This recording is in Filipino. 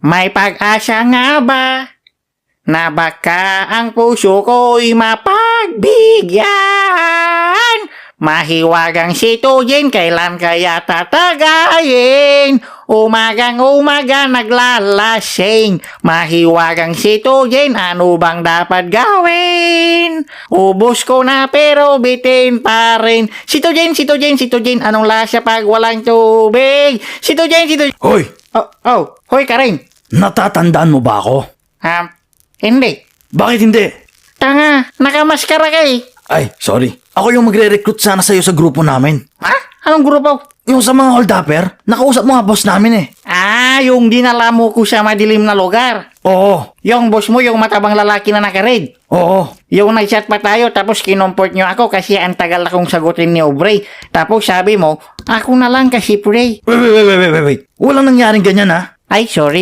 May pag-asa nga ba na baka ang puso ko'y mapagbigyan? Mahiwagang situgin, kailan kaya tatagayin? Umagang-umaga naglalasing. Mahiwagang situgin, ano bang dapat gawin? Ubus ko na pero bitin pa rin. Situgin, anong lasa pag walang tubig? Situgin. Hoy, Hoy Karing. natatandaan mo ba ako? Hindi. Bakit hindi? Tanga, nakamaskara ka eh. Ay, sorry. Ako yung magre-recruit sana sa'yo sa grupo namin. Ha? Anong grupo? Yung sa mga hold-upper, nakausap mo nga boss namin eh. Yung dinala mo ko sa madilim na lugar. Oo, Yung boss mo, yung matabang lalaki na naka-red. oo. Yung nag-chat pa tayo, tapos kinumport nyo ako kasi ang tagal akong sagutin ni Aubrey. Tapos sabi mo, ako na lang kasi pre. Wait. Walang nangyaring ganyan ha. Ay, sorry.